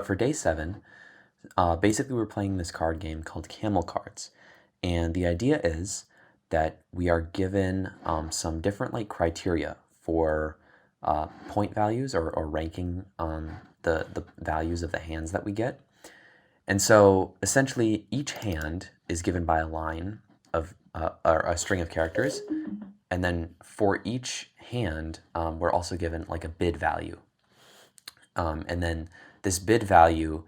For day 7, basically we're playing this card game called Camel Cards. And the idea is that we are given some different criteria for point values or ranking the values of the hands that we get. And so essentially each hand is given by a line of or a string of characters. And then for each hand, we're also given a bid value. And then this bid value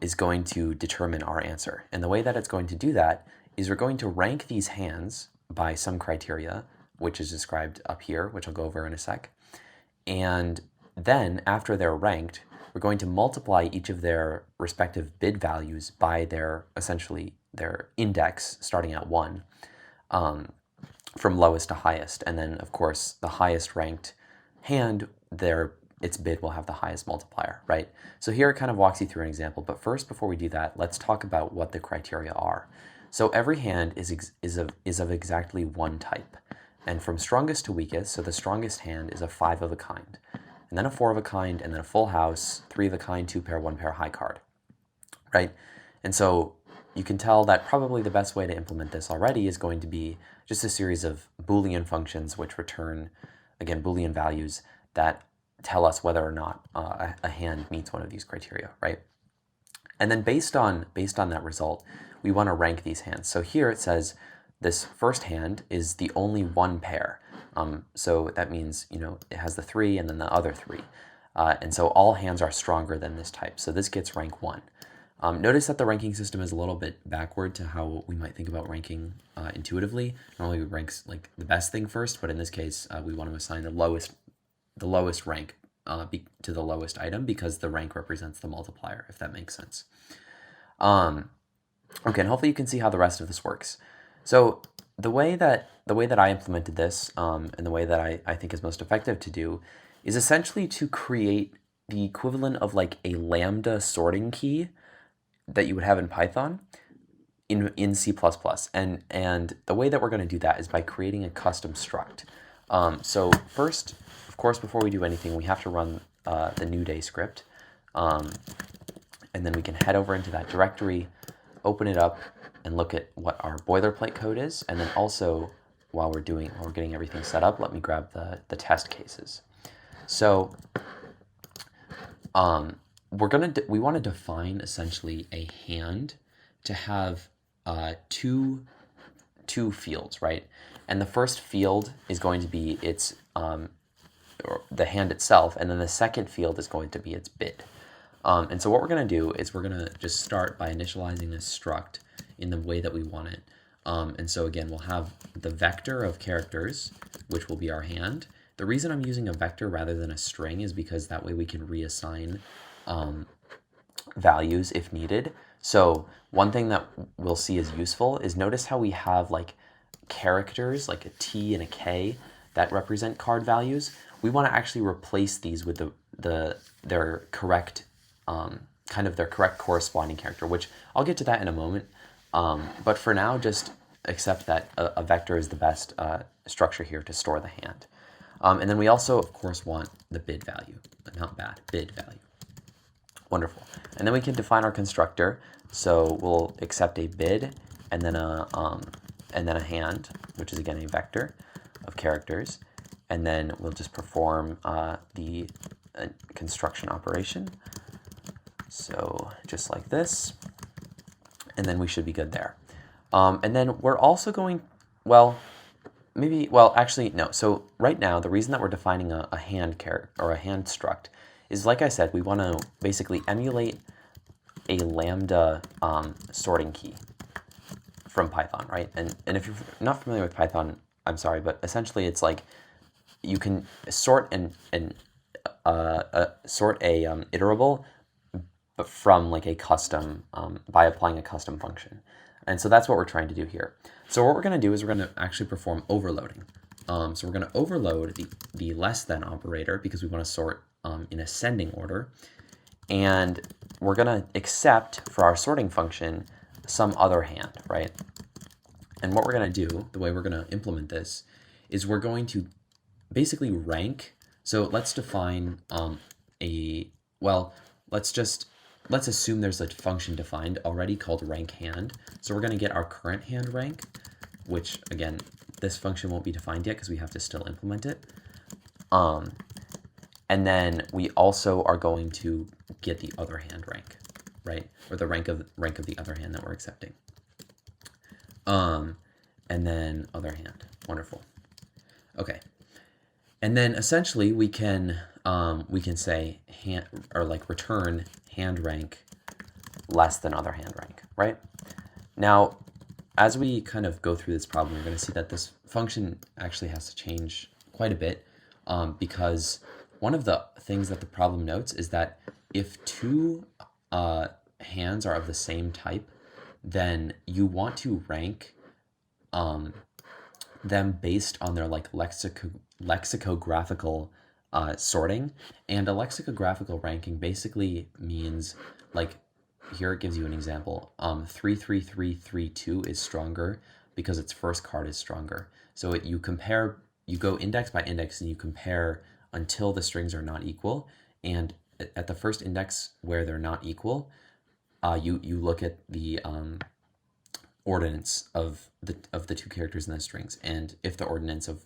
is going to determine our answer. And the way that it's going to do that is we're going to rank these hands by some criteria, which is described up here, which I'll go over in a sec. And then after they're ranked, we're going to multiply each of their respective bid values by essentially their index starting at 1, from lowest to highest. And then of course the highest ranked hand, its bid will have the highest multiplier, right? So here it kind of walks you through an example, but first, before we do that, let's talk about what the criteria are. So every hand is of exactly one type, and from strongest to weakest, so the strongest hand is a 5 of a kind, and then a 4 of a kind, and then a full house, 3 of a kind, 2 pair, 1 pair, high card, right? And so you can tell that probably the best way to implement this already is going to be just a series of Boolean functions which return, again, Boolean values that tell us whether or not a hand meets one of these criteria, right? And then based on that result, we want to rank these hands. So here it says this first hand is the only one pair. So that means, it has the 3 and then the other 3. And so all hands are stronger than this type. So this gets rank 1. Notice that the ranking system is a little bit backward to how we might think about ranking intuitively. Normally we rank the best thing first, but in this case, we want to assign the lowest rank to the lowest item because the rank represents the multiplier, if that makes sense. Okay, and hopefully you can see how the rest of this works. So the way that I implemented this, and the way that I think is most effective to do, is essentially to create the equivalent of a lambda sorting key that you would have in Python in C++. And the way that we're going to do that is by creating a custom struct. So first, of course, before we do anything, we have to run the new day script. And then we can head over into that directory, open it up, and look at what our boilerplate code is. And then also, while we're getting everything set up, let me grab the test cases. So we want to define essentially a hand to have two fields, right? And the first field is going to be the hand itself, and then the second field is going to be its bid. And so what we're going to do is we're going to just start by initializing this struct in the way that we want it. And so again, we'll have the vector of characters, which will be our hand. The reason I'm using a vector rather than a string is because that way we can reassign values if needed. So one thing that we'll see is useful is notice how we have characters like a T and a K that represent card values. We want to actually replace these with their correct their correct corresponding character, which I'll get to that in a moment. But for now, just accept that a vector is the best structure here to store the hand. And then we also, of course, want the bid value, but not bad, bid value. Wonderful. And then we can define our constructor. So we'll accept a bid and then a hand, which is again a vector of characters. And then we'll just perform the construction operation. So just like this. And then we should be good there. And then we're also going, actually, no. So right now, the reason that we're defining a hand character or a hand struct is, like I said, we want to basically emulate a lambda sorting key from Python, right? And if you're not familiar with Python, I'm sorry, but essentially it's you can sort sort a iterable, but from a custom by applying a custom function. And so that's what we're trying to do here. So what we're going to do is we're going to actually perform overloading. So we're going to overload the less than operator because we want to sort in ascending order. And we're going to accept for our sorting function some other hand, right? And what we're going to do, the way we're going to implement this, is we're going to basically rank. So let's define let's let's assume there's a function defined already called rank hand. So we're going to get our current hand rank, which again, this function won't be defined yet because we have to still implement it. And then we also are going to get the other hand rank, right? Or the rank of the other hand that we're accepting. And then other hand. Wonderful. Okay. And then essentially we can say hand, or like return hand rank less than other hand rank, right? Now, as we kind of go through this problem, we're going to see that this function actually has to change quite a bit, because one of the things that the problem notes is that if two hands are of the same type, then you want to rank them based on their like lexicographical sorting. And a lexicographical ranking basically means, like, here it gives you an example. 33332 is stronger because its first card is stronger. So you go index by index and you compare until the strings are not equal. And at the first index where they're not equal, you look at the ordinance of the two characters in the strings, and if the ordinance of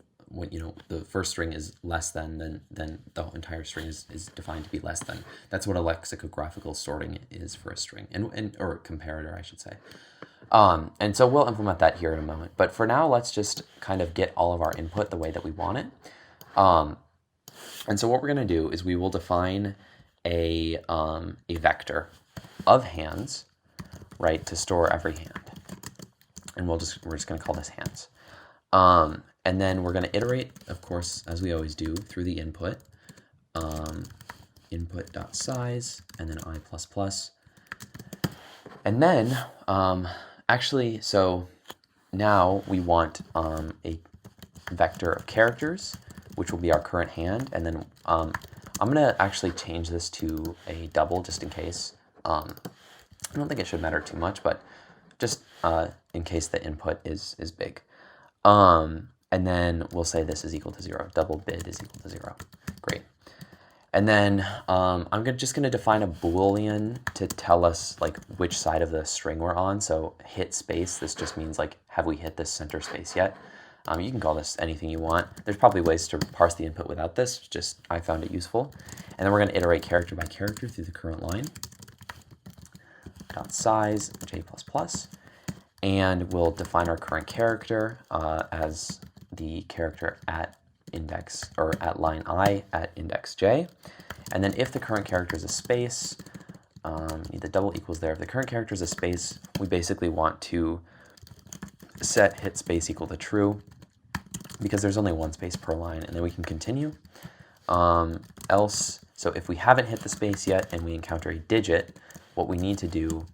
the first string is less than, then the entire string is defined to be less than. That's what a lexicographical sorting is for a string, or comparator, I should say. And so we'll implement that here in a moment. But for now, let's just kind of get all of our input the way that we want it. And so what we're going to do is we will define a vector of hands, right, to store every hand. And we're just going to call this hands. And then we're going to iterate, of course, as we always do, through the input. Input.size, and then I++. And then, actually, so now we want a vector of characters, which will be our current hand. And then I'm going to actually change this to a double just in case. I don't think it should matter too much, but just in case the input is big. And then we'll say this is equal to 0. Double bid is equal to 0. Great. And then I'm just going to define a Boolean to tell us like which side of the string we're on. So hit space, this just means like, have we hit this center space yet? You can call this anything you want. There's probably ways to parse the input without this, just I found it useful. And then we're going to iterate character by character through the current line. Dot size, j++. And we'll define our current character as the character at index, or at line I at index j. And then if the current character is a space, need the double equals there. If the current character is a space, we basically want to set hit space equal to true, because there's only one space per line, and then we can continue. Else, so if we haven't hit the space yet and we encounter a digit, what we need to do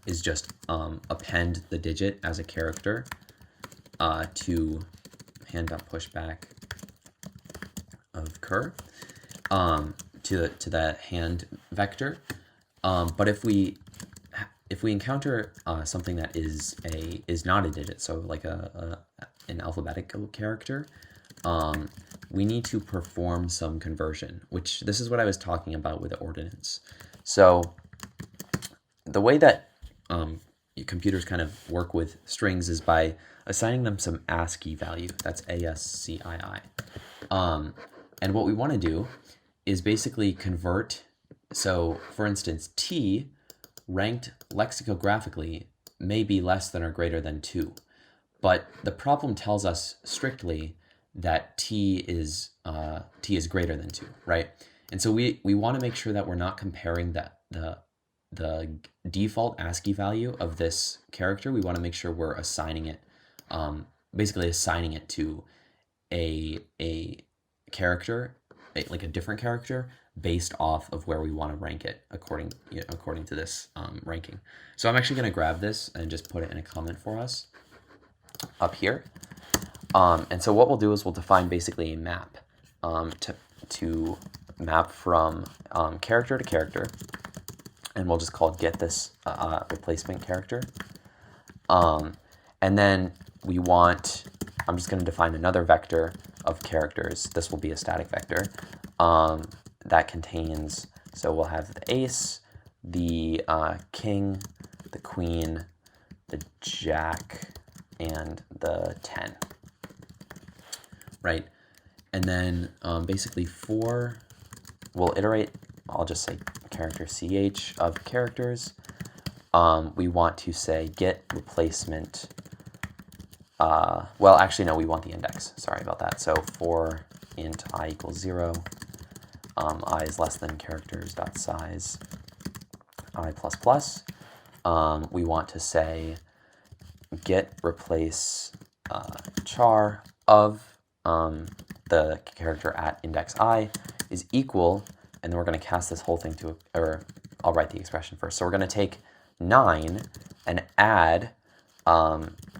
is just append the digit as a character to hand.pushback of cur to the hand vector. But if we encounter something that is not a digit, so like an alphabetical character, we need to perform some conversion, which this is what I was talking about with the ordinance. So the way that computers kind of work with strings is by assigning them some ASCII value. That's ASCII. And what we want to do is basically convert. So for instance, T ranked lexicographically may be less than or greater than 2. But the problem tells us strictly that T is greater than 2, right? And so we want to make sure that we're not comparing the default ASCII value of this character. We want to make sure we're assigning it, basically assigning it to a character, like a different character, based off of where we want to rank it according to this ranking. So I'm actually going to grab this and just put it in a comment for us up here. And so what we'll do is we'll define basically a map to map from character to character. And we'll just call get this replacement character. And then I'm just going to define another vector of characters. This will be a static vector that contains So we'll have the ace, the king, the queen, the jack, and the 10, right? And then basically we'll iterate, I'll just say character ch of characters. We want to say get replacement, well, actually, no, we want the index. Sorry about that. So for int I equals 0, I is less than characters dot size I plus plus. We want to say get replace char of the character at index I is equal, and then we're going to cast this whole thing to, or I'll write the expression first. So we're going to take 9 and add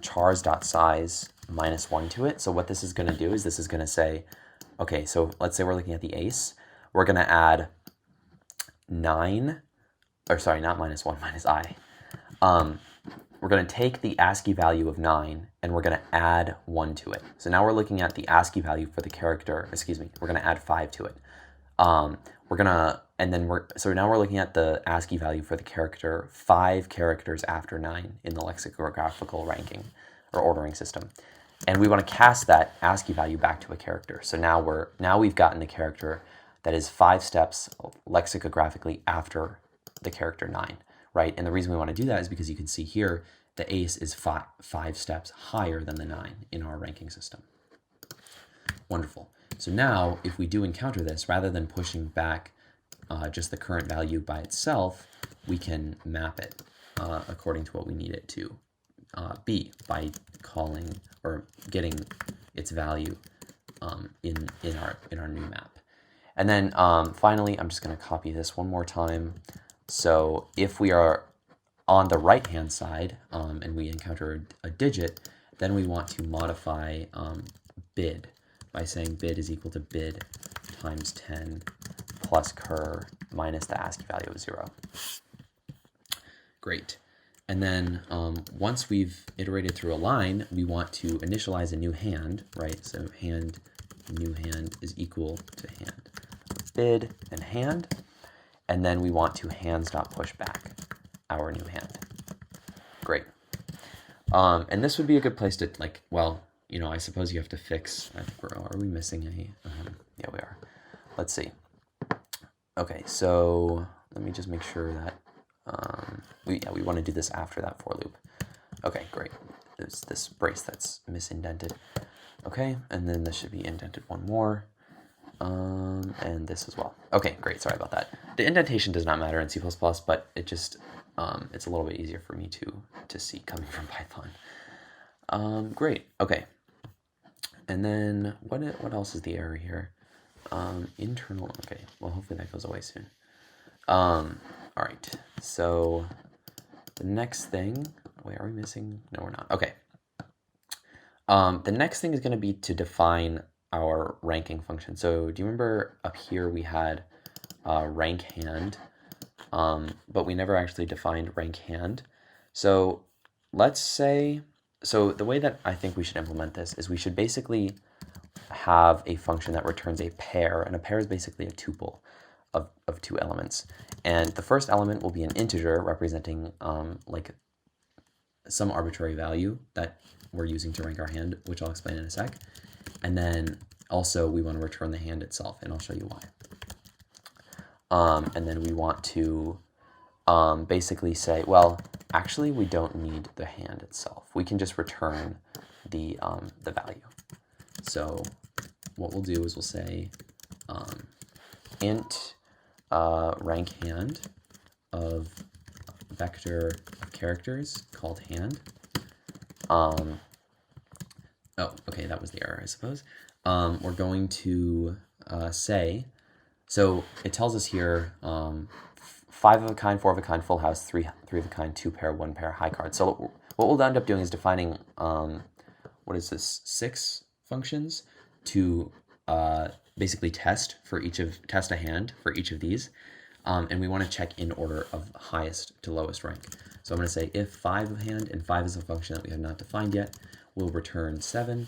chars.size minus 1 to it. So what this is going to do is this is going to say, okay, so let's say we're looking at the ace. We're going to add 9, or sorry, not minus 1, minus I. We're going to take the ASCII value of 9 and we're going to add 1 to it. So now we're looking at the ASCII value for the character, excuse me, we're going to add 5 to it. So now we're looking at the ASCII value for the character 5 characters after 9 in the lexicographical ranking or ordering system. And we want to cast that ASCII value back to a character. So now we've gotten the character that is 5 steps lexicographically after the character 9, right? And the reason we want to do that is because you can see here the ace is 5 steps higher than the 9 in our ranking system. Wonderful. So now if we do encounter this, rather than pushing back just the current value by itself, we can map it according to what we need it to be by calling or getting its value in our new map. And then finally, I'm just going to copy this one more time. So if we are on the right-hand side and we encounter a digit, then we want to modify bid by saying bid is equal to bid times 10 plus cur minus the ASCII value of 0. Great. And then once we've iterated through a line, we want to initialize a new hand, right? So hand, new hand is equal to hand. Bid and hand. And then we want to hands.pushback our new hand. Great. And this would be a good place to, like, well, you know, I suppose you have to fix, I think are we missing a, yeah, we are. Let's see. Okay, so let me just make sure that, we want to do this after that for loop. Okay, great. There's this brace that's misindented. Okay, and then this should be indented one more. And this as well. Okay, great. Sorry about that. The indentation does not matter in C++, but it just, it's a little bit easier for me to see coming from Python. Great. Okay. And then what else is the error here? Internal. Okay. Well, hopefully that goes away soon. All right. So the next thing, wait, are we missing? No, we're not. Okay. The next thing is going to be to define our ranking function. So do you remember up here we had rank hand, but we never actually defined rank hand. So let's say, so the way that I think we should implement this is we should basically have a function that returns a pair, and a pair is basically a tuple of 2 elements. And the first element will be an integer representing like some arbitrary value that we're using to rank our hand, which I'll explain in a sec. And then also we want to return the hand itself, and I'll show you why. And then we want to basically say, well, actually we don't need the hand itself. We can just return the value. So what we'll do is we'll say int rank hand of vector of characters called hand. Oh, okay, that was the error, I suppose. We're going to say, so it tells us here 5 of a kind, 4 of a kind, full house, 3 of a kind, 2 pair, 1 pair, high card. So what we'll end up doing is defining, what is this, 6 functions to basically test a hand for each of these. And we want to check in order of highest to lowest rank. So I'm going to say if 5 of hand, and 5 is a function that we have not defined yet, we'll return 7.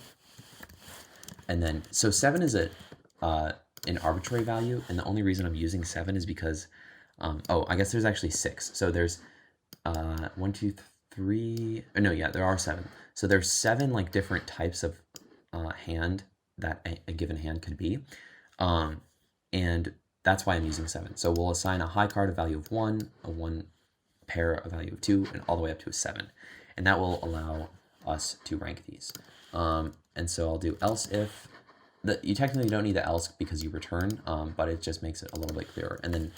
And then, so 7 is an arbitrary value, and the only reason I'm using 7 is because Oh, I guess there's actually 6. So there's 1, 2, 3. No, yeah, there are 7. So there's 7 like different types of hand that a given hand could be, and that's why I'm using 7. So we'll assign a high card a value of 1, a 1 pair a value of 2, and all the way up to a 7, and that will allow us to rank these. And so I'll do else if. You technically don't need the else because you return, but it just makes it a little bit clearer. And then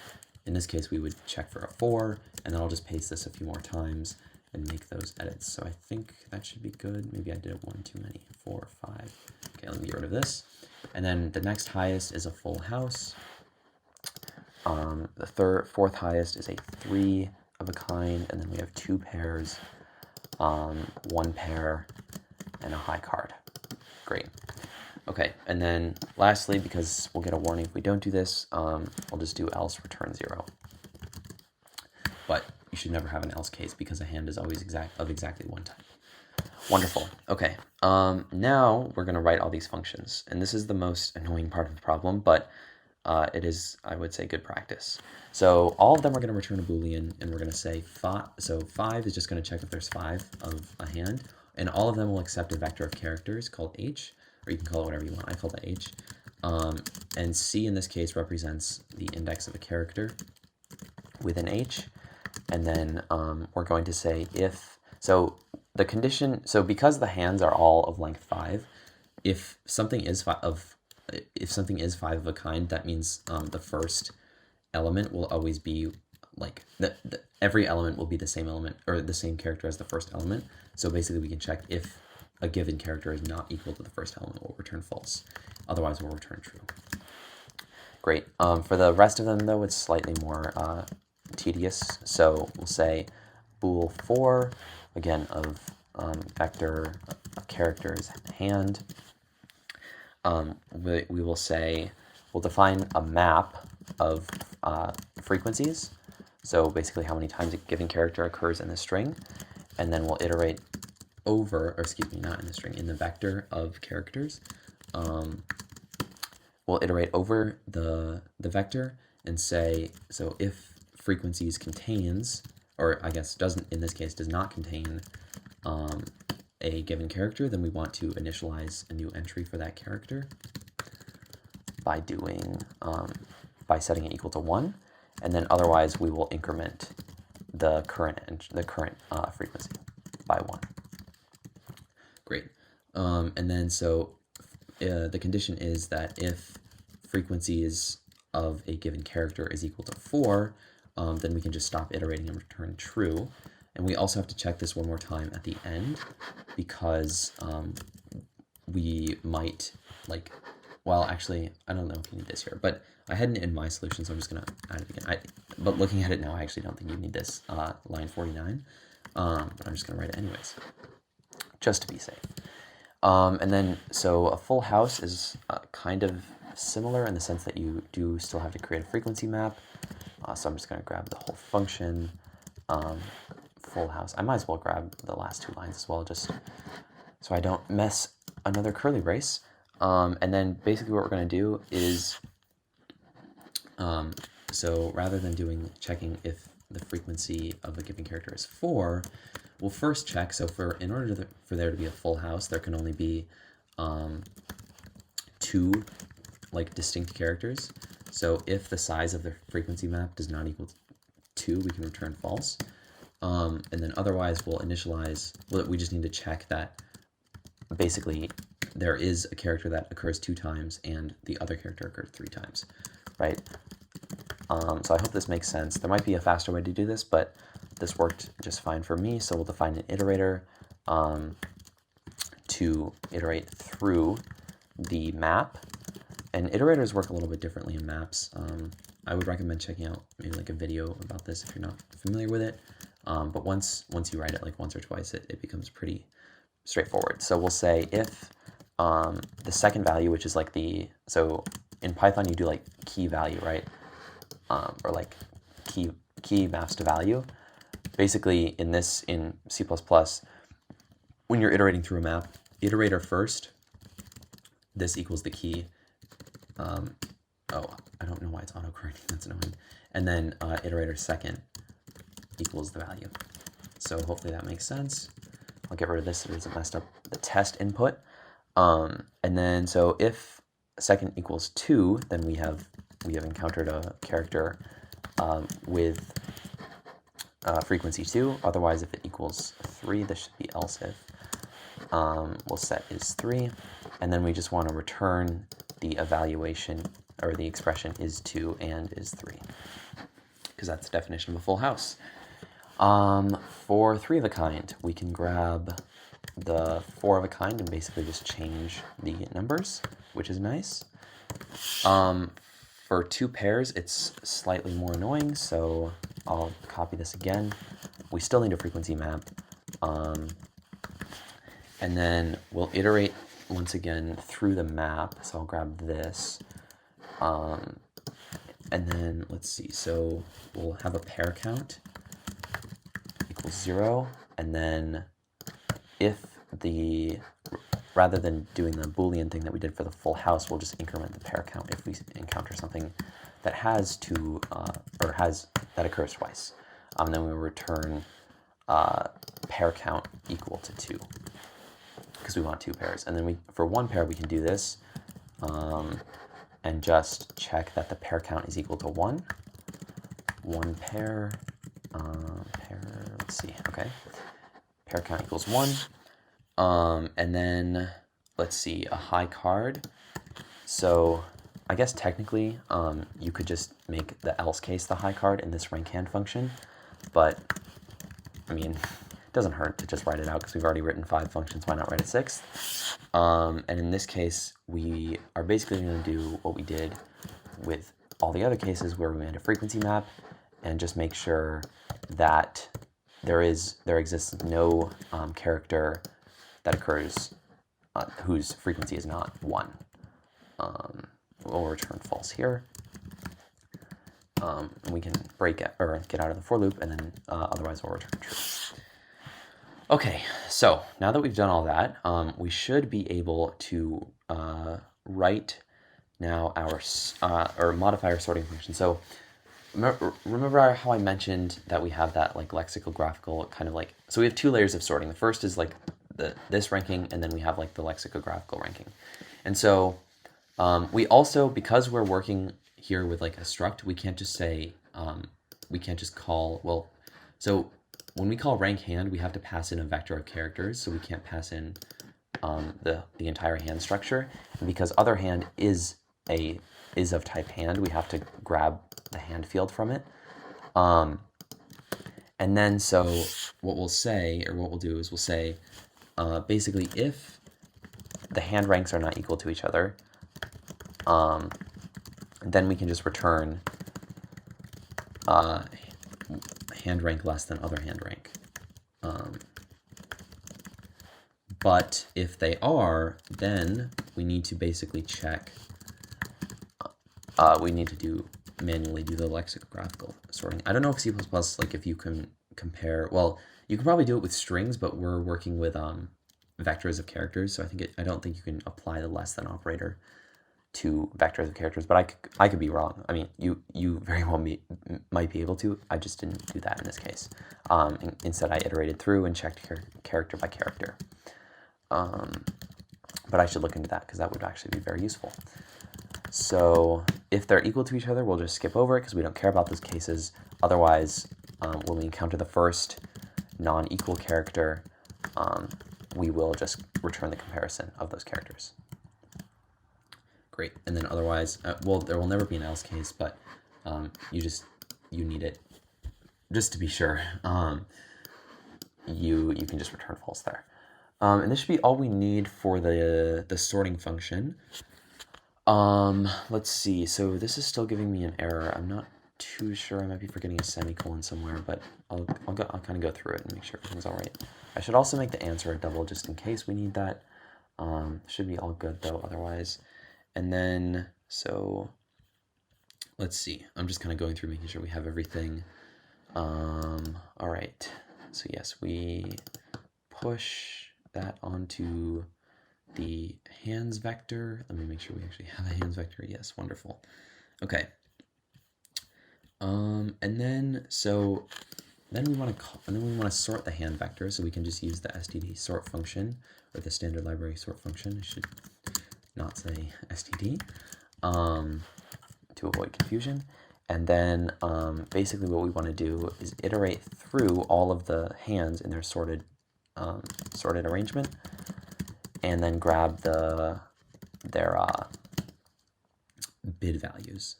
in this case, we would check for a 4, and then I'll just paste this a few more times and make those edits. So I think that should be good. Maybe I did it 1 too many. 4, 5. Okay, let me get rid of this. And then the next highest is a full house. The fourth highest is a 3 of a kind, and then we have 2 pairs, 1 pair, and a high card. Great. Okay, and then lastly, because we'll get a warning if we don't do this, we'll just do else return 0. But you should never have an else case because a hand is always exactly 1 type. Wonderful. Okay, now we're going to write all these functions. And this is the most annoying part of the problem, but it is, I would say, good practice. So all of them are going to return a Boolean, and we're going to say 5. So 5 is just going to check if there's 5 of a hand, and all of them will accept a vector of characters called h, or you can call it whatever you want. I call it h. And c in this case represents the index of a character with an h. And then we're going to say if, so the condition, so because the hands are all of length 5, if something is 5 of a kind, that means the first element will always be like, every element will be the same element, or the same character as the first element. So basically we can check if a given character is not equal to the first element, we'll return false. Otherwise, we'll return true. Great. For the rest of them, though, it's slightly more tedious. So we'll say bool 4, again, of vector of characters hand. We will say, we'll define a map of frequencies. So basically how many times a given character occurs in the string. And then we'll iterate over, or excuse me, not in the string, in the vector of characters. We'll iterate over the vector and say, so if frequencies contains, or I guess doesn't, in this case, does not contain a given character, then we want to initialize a new entry for that character by doing, by setting it equal to 1, and then otherwise we will increment the current frequency by 1. Great. And then so the condition is that if frequencies of a given character is equal to 4, then we can just stop iterating and return true. And we also have to check this one more time at the end because we might, like, well, actually, I don't know if you need this here, but I hadn't in my solution, so I'm just going to add it again. But looking at it now, I actually don't think you need this, line 49, but I'm just going to write it anyways, just to be safe. And then, so a full house is kind of similar in the sense that you do still have to create a frequency map. So I'm just going to grab the whole function, full house. I might as well grab the last 2 lines as well, just so I don't mess another curly brace. And then basically what we're going to do is, so rather than checking if the frequency of a given character is 4, we'll first check, so in order for there to be a full house, there can only be 2 like distinct characters. So if the size of the frequency map does not equal 2, we can return false. And then otherwise we'll initialize, we just need to check that basically there is a character that occurs 2 times and the other character occurs 3 times, right? So I hope this makes sense. There might be a faster way to do this, but this worked just fine for me. So we'll define an iterator to iterate through the map. And iterators work a little bit differently in maps. I would recommend checking out maybe like a video about this if you're not familiar with it. But once you write it like once or twice, it becomes pretty straightforward. So we'll say if the second value, which is like so in Python you do like key value, right? Or like key maps to value. Basically in C++, when you're iterating through a map, iterator first, this equals the key, oh, I don't know why it's autocorrecting, that's annoying. And then iterator second equals the value. So hopefully that makes sense. I'll get rid of this so it doesn't mess up the test input. And then so if second equals 2, then we have encountered a character with frequency 2. Otherwise, if it equals 3, this should be else if. We'll set is 3, and then we just want to return the evaluation, or the expression is 2 and is 3, because that's the definition of a full house. For 3 of a kind, we can grab the 4 of a kind and basically just change the numbers, which is nice. For 2 pairs, it's slightly more annoying, so I'll copy this again. We still need a frequency map. And then we'll iterate once again through the map. So I'll grab this. And then let's see. So we'll have a pair count equals 0. And then if rather than doing the Boolean thing that we did for the full house, we'll just increment the pair count if we encounter something that has that occurs twice. Then we return pair count equal to 2, because we want 2 pairs. And then for 1 pair, we can do this and just check that the pair count is equal to 1. 1 pair, let's see, okay. Pair count equals 1. And then, let's see, a high card. So I guess technically you could just make the else case the high card in this rank hand function, but I mean, it doesn't hurt to just write it out because we've already written 5 functions. Why not write a 6th? And in this case, we are basically going to do what we did with all the other cases where we made a frequency map and just make sure that there exists no character that occurs whose frequency is not 1. We'll return false here. And we can break it or get out of the for loop, and then otherwise we'll return true. Okay, so now that we've done all that, we should be able to write now or modify our sorting function. So remember how I mentioned that we have that like lexicographical kind of like, so we have 2 layers of sorting. The first is like this ranking, and then we have like the lexicographical ranking. And so we also, because we're working here with like a struct, we can't just say, we can't just call, well, so when we call rank hand, we have to pass in a vector of characters, so we can't pass in the entire hand structure. And because other hand is of type hand, we have to grab the hand field from it. And then so what we'll say, or what we'll do is we'll say, basically if the hand ranks are not equal to each other, then we can just return hand rank less than other hand rank. But if they are, then we need to basically check, we need to manually do the lexicographical sorting. I don't know if C++, like if you can compare, well, you can probably do it with strings, but we're working with vectors of characters, so I don't think you can apply the less than operator to vectors of characters, but I could be wrong. I mean, you very well might be able to. I just didn't do that in this case. Instead, I iterated through and checked character by character. But I should look into that because that would actually be very useful. So if they're equal to each other, we'll just skip over it because we don't care about those cases. Otherwise, when we encounter the first non-equal character, we will just return the comparison of those characters. Great. And then otherwise, well, there will never be an else case, but you need it just to be sure. You can just return false there. And this should be all we need for the sorting function. Let's see. So this is still giving me an error. I'm not too sure. I might be forgetting a semicolon somewhere, but I'll kind of go through it and make sure everything's all right. I should also make the answer a double just in case we need that. Should be all good though otherwise. And then, so let's see. I'm just kind of going through making sure we have everything. All right. So yes, we push that onto the hands vector. Let me make sure we actually have a hands vector. Yes, wonderful. Okay. And then we want to sort the hand vector, so we can just use the std sort function or the standard library sort function. I should not say std to avoid confusion. And then basically what we want to do is iterate through all of the hands in their sorted arrangement, and then grab their bid values.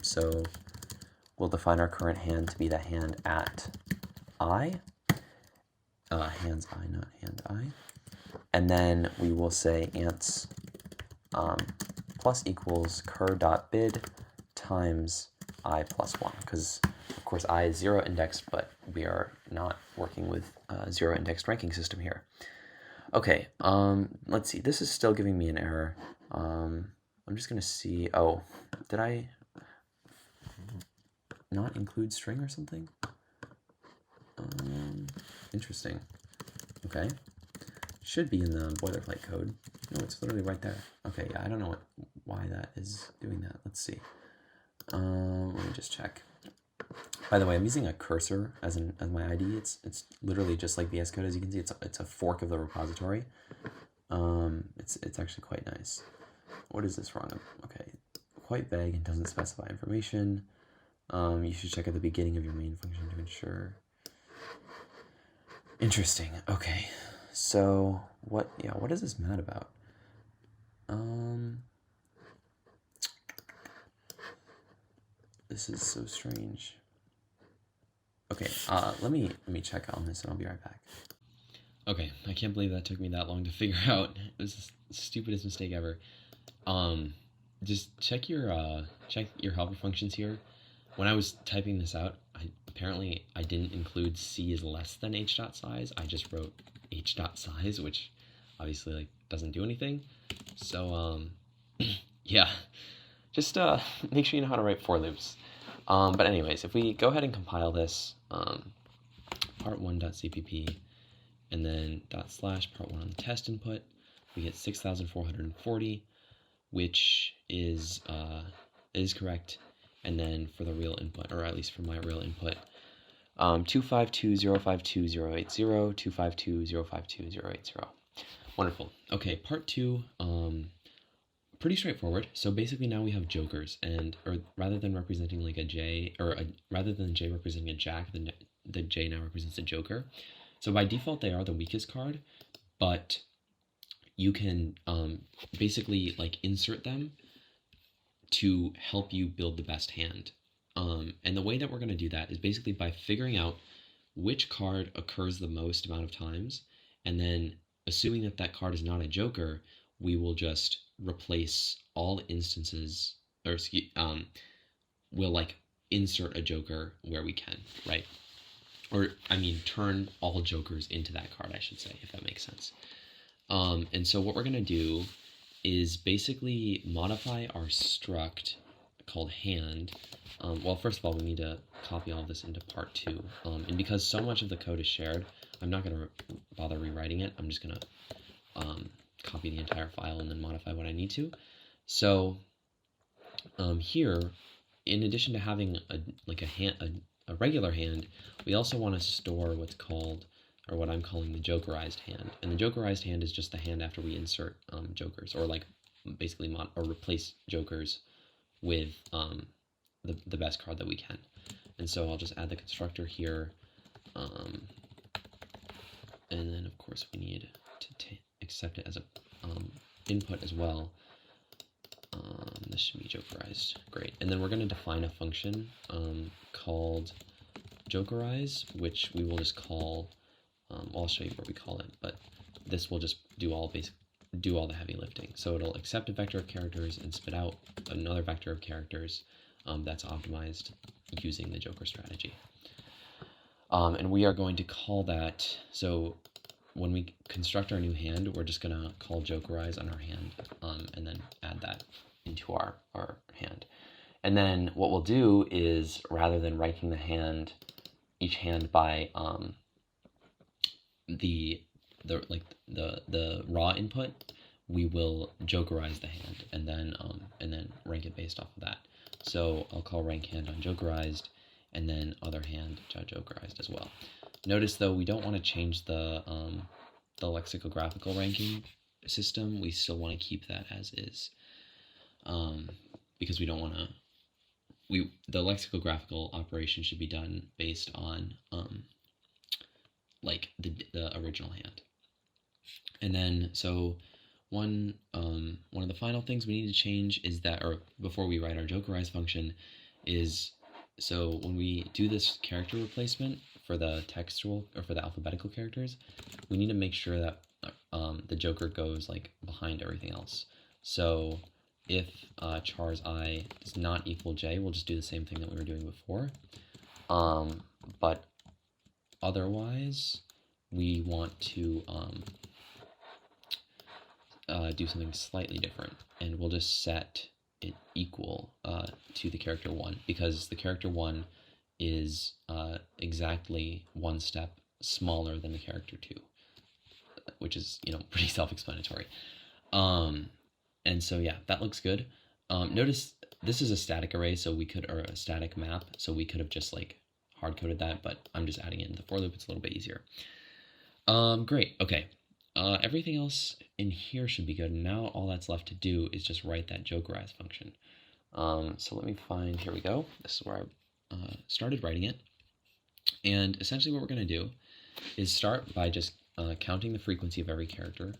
So we'll define our current hand to be the hand at I, hands I, not hand I, and then we will say ants plus equals cur.bid times I plus 1, because of course I is 0 indexed, but we are not working with a 0 indexed ranking system here. Okay, let's see, this is still giving me an error. I'm just gonna see, oh, did I not include string or something? Interesting. Okay, should be in the boilerplate code. No, it's literally right there. Okay, yeah, I don't know why that is doing that. Let's see. Let me just check. By the way, I'm using a cursor as my ID. It's literally just like VS Code. As you can see, it's a fork of the repository. It's actually quite nice. What is this wrong? Okay, quite vague and doesn't specify information. You should check at the beginning of your main function to ensure. Interesting. Okay, so what is this mad about? This is so strange. Okay, let me check on this and I'll be right back. Okay, I can't believe that took me that long to figure out. It was the stupidest mistake ever. Just check your helper functions here. When I was typing this out, apparently I didn't include c is less than h.size. I just wrote h.size, which obviously like doesn't do anything. So yeah, just make sure you know how to write for loops. But anyways, if we go ahead and compile this, part1.cpp, and then // part1 on the test input, we get 6,440, which is correct. And then for the real input, or at least for my real input, 252.052.080, 252.052.080. Wonderful. Okay, part 2, pretty straightforward. So basically now we have jokers, or rather than representing like a J, rather than J representing a jack, the J now represents a joker. So by default they are the weakest card, but you can basically like insert them to help you build the best hand. And the way that we're going to do that is basically by figuring out which card occurs the most amount of times, and then assuming that that card is not a joker, we will just replace all instances, or we'll like insert a joker where we can, right? Or I mean, turn all jokers into that card, I should say, if that makes sense. And so what we're going to do is basically modify our struct called hand. Well, first of all, we need to copy all this into part 2. And because so much of the code is shared, I'm not going to bother rewriting it. I'm just going to copy the entire file and then modify what I need to. So here, in addition to having a regular hand, we also want to store what's called, or what I'm calling, the jokerized hand. And the jokerized hand is just the hand after we insert jokers, or like basically replace jokers with the best card that we can. And so I'll just add the constructor here, and then of course we need to accept it as a input as well. This should be jokerized. Great. And then we're going to define a function called jokerize, which we will just call, I'll show you what we call it, but this will just do all the heavy lifting. So it'll accept a vector of characters and spit out another vector of characters that's optimized using the joker strategy. And we are going to call that, so when we construct our new hand, we're just going to call jokerize on our hand, and then add that into our hand. And then what we'll do is, rather than ranking each hand by the raw input, we will jokerize the hand and then rank it based off of that. So I'll call rank hand unjokerized, and then other hand jokerized as well. Notice though, we don't want to change the lexicographical ranking system. We still want to keep that as is, because we don't want to. The lexicographical operation should be done based on like the original hand. And then so one of the final things we need to change is that, or before we write our jokerize function, is so when we do this character replacement for the textual or for the alphabetical characters, we need to make sure that the joker goes like behind everything else. So if char's I does not equal j, we'll just do the same thing that we were doing before. But otherwise, we want to do something slightly different, and we'll just set it equal to the character 1, because the character 1 is exactly one step smaller than the character 2, which is, pretty self-explanatory. And so yeah, that looks good. Notice this is a static array, so we could, or a static map, so we could have just like hard-coded that, but I'm just adding it into the for loop. It's a little bit easier. Great, okay. Everything else in here should be good. Now all that's left to do is just write that jokerize function. So let me find, here we go. This is where I started writing it. And essentially what we're going to do is start by just counting the frequency of every character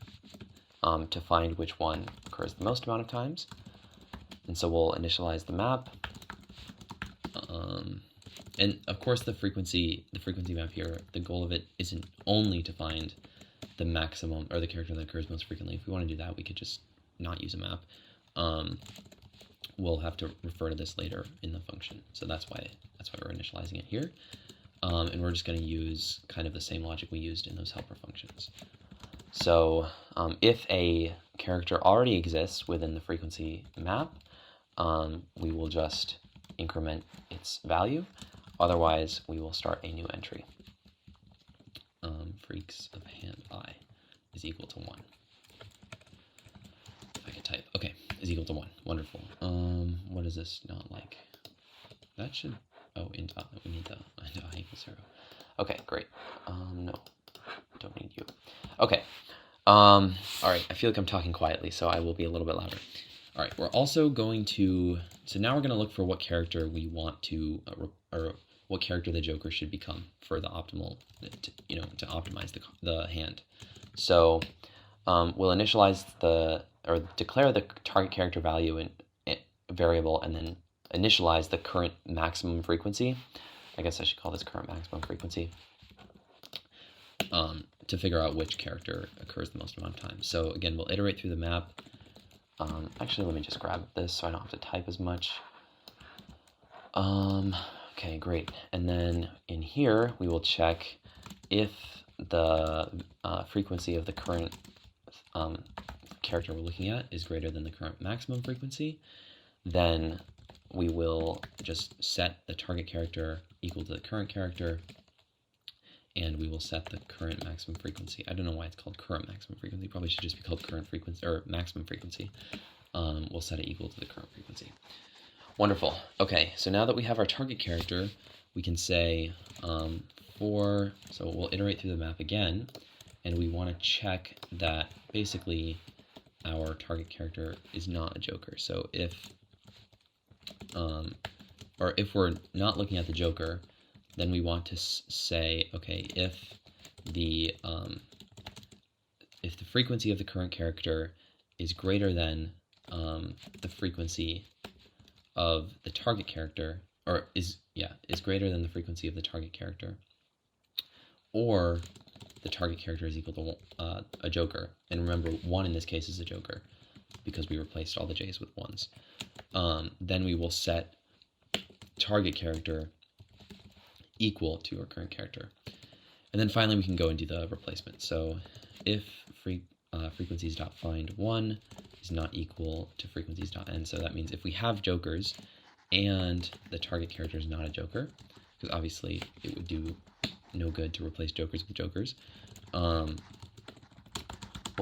to find which one occurs the most amount of times. And so we'll initialize the map. And of course the frequency map here, the goal of it isn't only to find the maximum, or the character that occurs most frequently. If we want to do that, we could just not use a map. We'll have to refer to this later in the function. So that's why we're initializing it here. And we're just going to use kind of the same logic we used in those helper functions. So if a character already exists within the frequency map, we will just increment its value. Otherwise, we will start a new entry. Freaks of hand I is equal to 1. If I can type. Okay, is equal to 1. Wonderful. What is this not like? That should, int I. We need the int I equals 0. Okay, great. No, don't need you. Okay. All right, I feel like I'm talking quietly, so I will be a little bit louder. All right, we're also going to, so now we're going to look for what character we want to, or what character the joker should become for the optimal, to optimize the hand. So we'll initialize or declare the target character value in variable, and then initialize the current maximum frequency. I guess I should call this current maximum frequency, to figure out which character occurs the most amount of times. So again, we'll iterate through the map. Actually, let me just grab this so I don't have to type as much. Okay, great. And then in here, we will check if the frequency of the current character we're looking at is greater than the current maximum frequency. Then we will just set the target character equal to the current character, and we will set the current maximum frequency. I don't know why it's called current maximum frequency. It probably should just be called current frequency, or maximum frequency. We'll set it equal to the current frequency. Wonderful. Okay, so now that we have our target character, we can say so we'll iterate through the map again, and we want to check that basically our target character is not a joker. So if we're not looking at the joker, then we want to say, okay, if the frequency of the current character is greater than the frequency of the target character, or is greater than the frequency of the target character, or the target character is equal to a joker. And remember, 1 in this case is a joker because we replaced all the j's with 1s. Then we will set target character equal to our current character. And then finally we can go and do the replacement. So if frequencies.find1 is not equal to frequencies.end, so that means if we have jokers and the target character is not a joker, because obviously it would do no good to replace jokers with jokers, we'll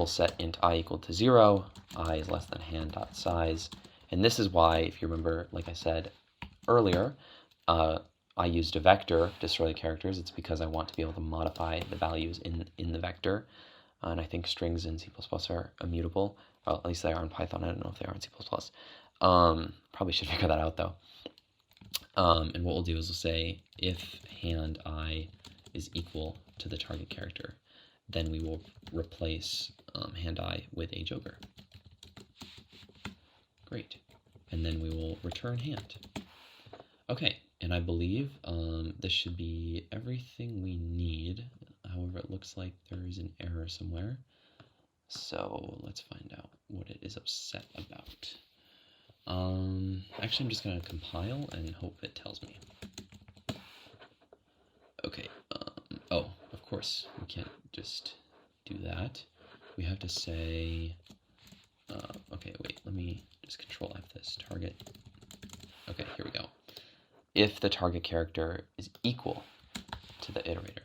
set int I equal to 0, I is less than hand.size, And this is why, if you remember, like I said earlier, I used a vector to store the characters. It's because I want to be able to modify the values in the vector. And I think strings in C++ are immutable. Well, at least they are in Python. I don't know if they are in C++. Probably should figure that out, though. And what we'll do is we'll say if hand I is equal to the target character, then we will replace hand I with a joker. Great. And then we will return hand. Okay, and I believe this should be everything we need. However, it looks like there is an error somewhere. So let's find out what it is upset about. Actually, I'm just going to compile and hope it tells me. Okay, oh, of course, we can't just do that. We have to say, okay, wait, let me just Control F this, target. Okay, here we go. If the target character is equal to the iterator,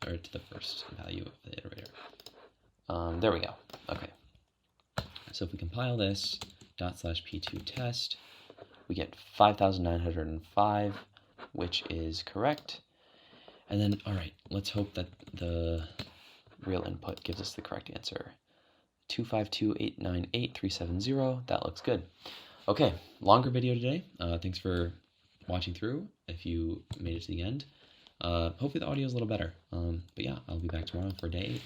or to the first value of the iterator. There we go, okay. So if we compile this, /p2 test, we get 5,905, which is correct. And then, all right, let's hope that the real input gives us the correct answer. 252,898,370, that looks good. Okay, longer video today. Thanks for watching through if you made it to the end. Hopefully the audio is a little better. But yeah, I'll be back tomorrow for day 8.